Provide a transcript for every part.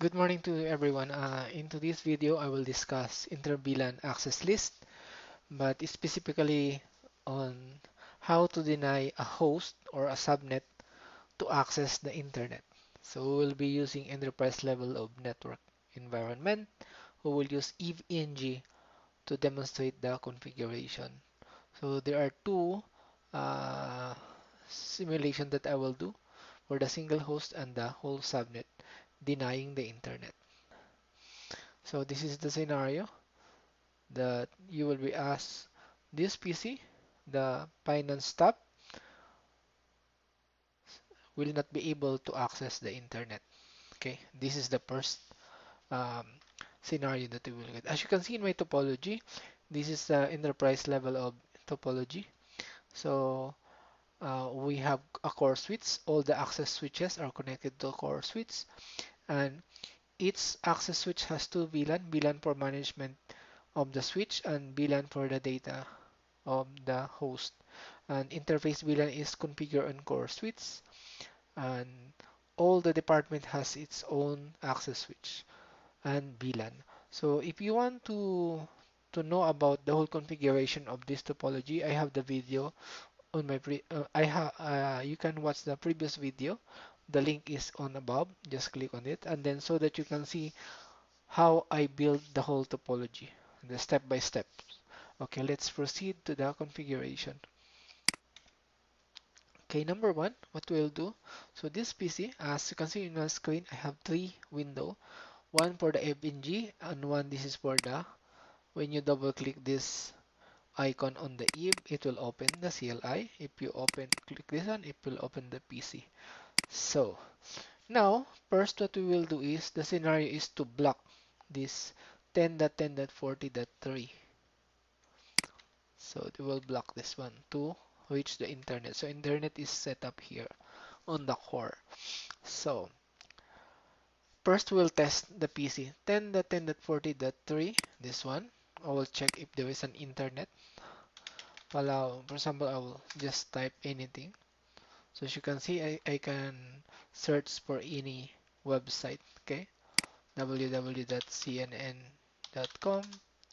Good morning to everyone. Into this video, I will discuss inter-VLAN access list, but specifically on how to deny a host or a subnet to access the internet. So we'll be using enterprise level of network environment. We will use EVE-NG to demonstrate the configuration. So there are two uh, simulation that I will do for the single host and the whole subnet denying the internet. So this is the scenario that you will be asked this PC, the finance staff, will not be able to access the internet. Okay, this is the first um, scenario that we will get. As you can see in my topology, this is the enterprise level of topology. So we have a core switch. All the access switches are connected to a core switch, and each access switch has two VLAN, VLAN for management of the switch and VLAN for the data of the host. And interface VLAN is configured on core switch, and all the department has its own access switch and VLAN. So if you want to know about the whole configuration of this topology, I have the video on my you can watch the previous video. The link is on above. Just click on it, and then so that you can see how I build the whole topology, the step by step. Okay, let's proceed to the configuration. Okay, number one, what we'll do. So this PC, as you can see in the screen, I have three window. One for the FNG and one this is for the, when you double click this icon on the EVE, it will open the CLI. If you click this one, it will open the PC. So now, first what we will do is, the scenario is to block this 10.10.40.3. So they will block this one to reach the internet. So internet is set up here on the core. So first we'll test the PC 10.10.40.3, this one. I will check if there is an internet. For example, I will just type anything. So as you can see, I can search for any website, okay? www.cnn.com,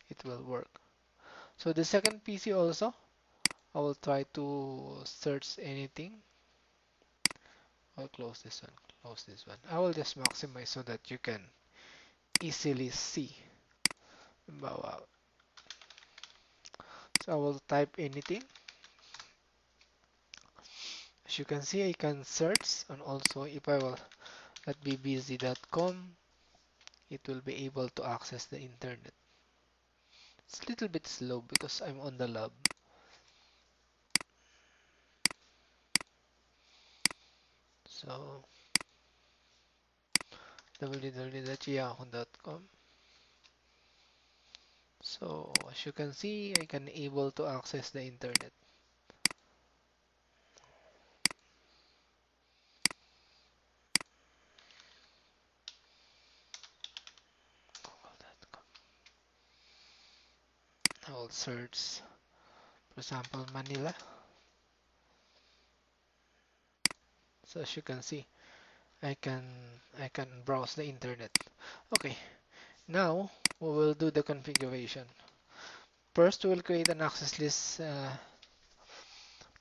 it will work. So the second PC also, I will try to search anything. I'll close this one, close this one. I will just maximize so that you can easily see. Wow. So I will type anything. As you can see, I can search, and also if I will at bbc.com, it will be able to access the internet. It's a little bit slow because I'm on the lab. So www.yahoo.com. So as you can see, I can able to access the internet. I will search, for example, Manila. So as you can see, I can I can browse the internet. Okay, now we will do the configuration. First, we will create an access list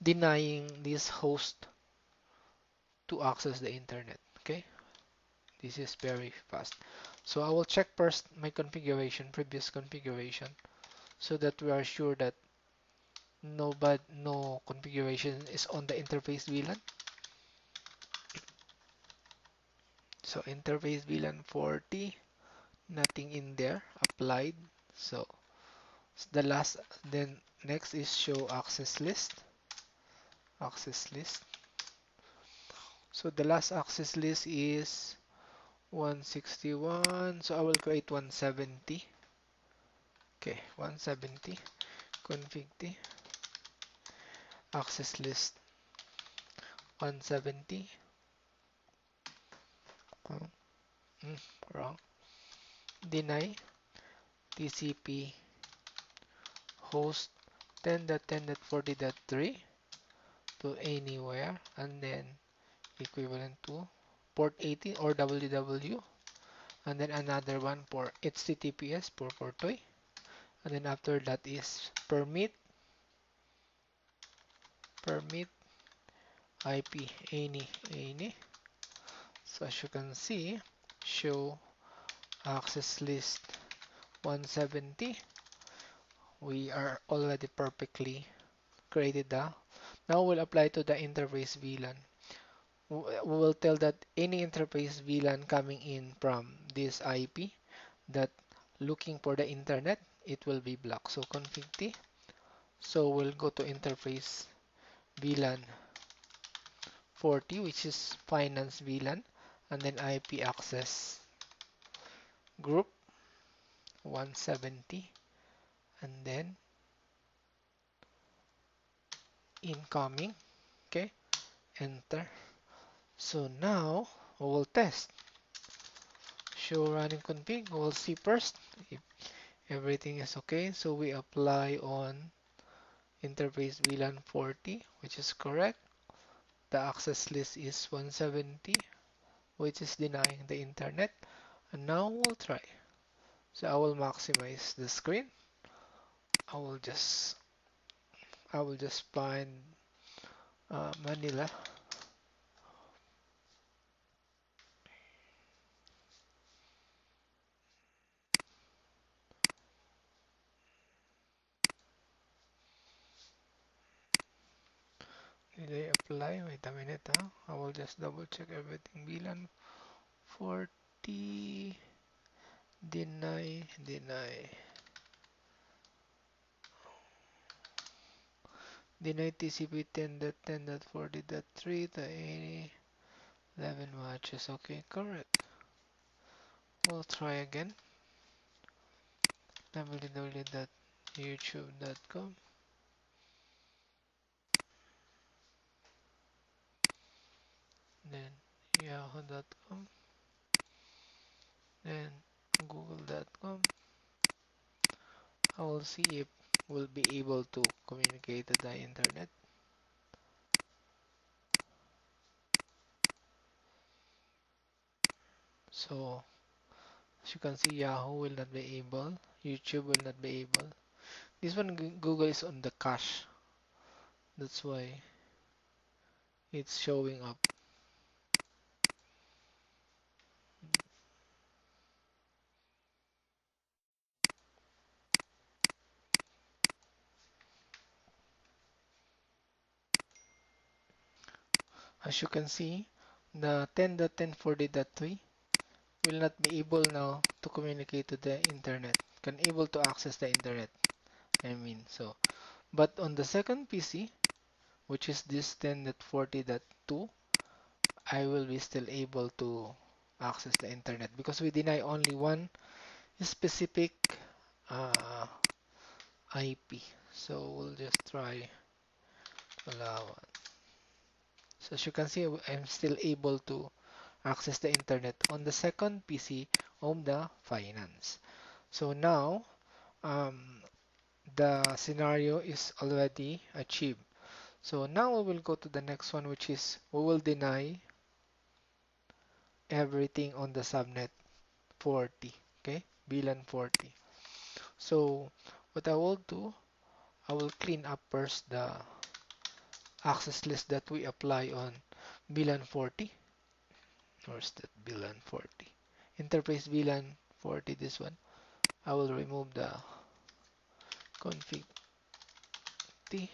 denying this host to access the internet. Okay, this is very fast. So I will check first my configuration, previous configuration, so that we are sure that no configuration is on the interface VLAN. So interface VLAN 40, nothing in there applied. So the last, then next is show access list. Access list. So the last access list is 161. So I will create 170. Okay, 170 config t access list 170. Oh, wrong. Deny TCP host 10.10.40.3 to anywhere, and then equivalent to port 18 or www, and then another one for HTTPS for toy, and then after that is permit IP any. So as you can see, show access list 170. We are already perfectly created the. Now we'll apply to the interface VLAN. We will tell that any interface VLAN coming in from this IP that looking for the internet, it will be blocked. So config T. So we'll go to interface VLAN 40, which is finance VLAN, and then IP access group 170, and then incoming. Okay, enter. So now we will test. Show running config. We'll see first if everything is okay. So we apply on interface VLAN 40, which is correct. The access list is 170, which is denying the internet. And now we'll try. So I will maximize the screen. I will just find Manila. Did I apply? Wait a minute, huh? I will just double check everything. VLAN 40, deny TCP 10.10.40.3 to any 11 matches. Okay, correct. We'll try again. www.youtube.com, then yahoo.com, then google.com. I will see if we'll be able to communicate to the internet. So as you can see, Yahoo will not be able, YouTube will not be able. This one, Google is on the cache. That's why it's showing up. As you can see, the 10.10.40.3 will not be able now to communicate to the internet, can able to access the internet. I mean, so, but on the second PC, which is this 10.40.2, I will be still able to access the internet because we deny only one specific uh, IP. So we'll just try allow. So as you can see, I'm still able to access the internet on the second PC on the finance. So now um, the scenario is already achieved. So now we will go to the next one, which is we will deny everything on the subnet 40. Okay, VLAN 40. So what I will do, I will clean up first the access list that we apply on VLAN 40. Where's that VLAN 40? Interface VLAN 40, this one. I will remove the config T.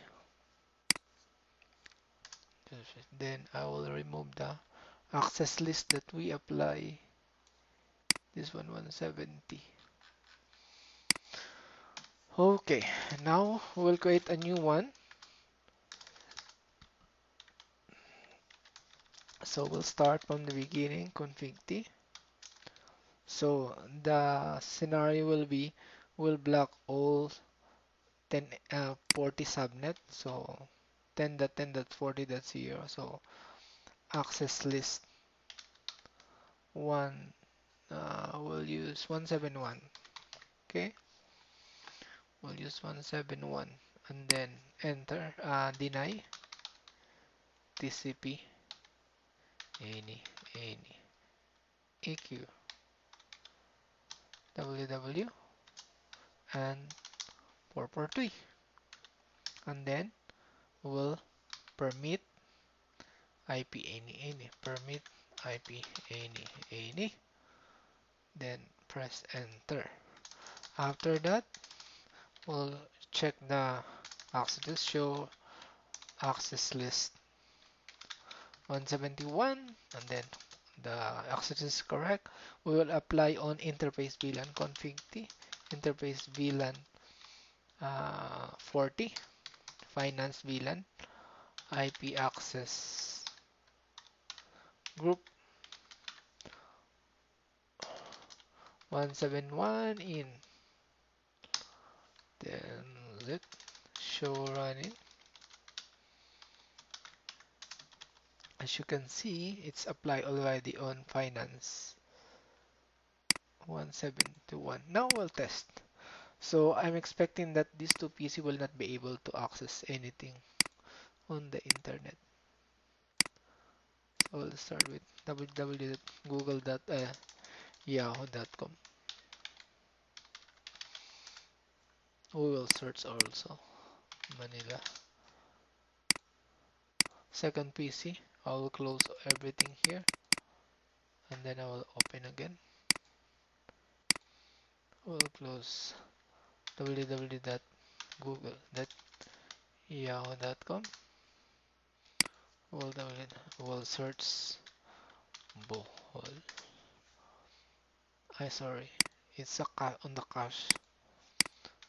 Then I will remove the access list that we apply. This one 170. Okay, now we'll create a new one. So we'll start from the beginning, config T. So the scenario will be we'll block all 40 subnet. So 10.10.40.0. So access list 1, we'll use 171. Okay, we'll use 171 and then enter, deny TCP, any, EQ. www and 443, and then we'll permit IP any, permit IP any, then press enter. After that, we'll check the access list, show access list 171, and then the access is correct. We will apply on interface VLAN config T, interface VLAN 40, finance VLAN, IP access group 171 in, then let show running. As you can see, it's applied already on finance 171. Now we'll test. So I'm expecting that these two PC will not be able to access anything on the internet. So we'll start with www.google.yahoo.com. We will search also Manila. Second PC, I will close everything here and then I will open again. We'll close www.google.yahoo.com. We'll search Bohol. Sorry, it's on the cache.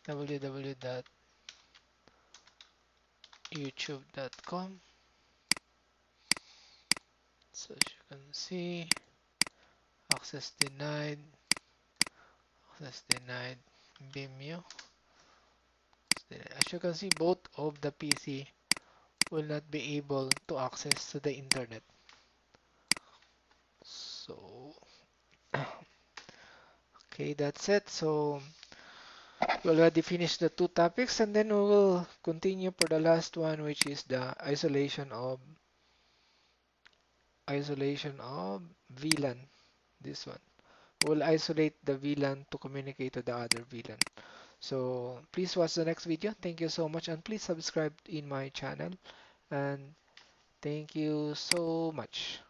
www.youtube.com. So as you can see, access denied, access denied, Vimeo. As you can see, both of the PC will not be able to access to the internet. So, okay, that's it. So, we already finished the two topics, and then we will continue for the last one, which is the isolation of VLAN. This one. We'll isolate the VLAN to communicate to the other VLAN. So please watch the next video. Thank you so much, and please subscribe in my channel. And thank you so much.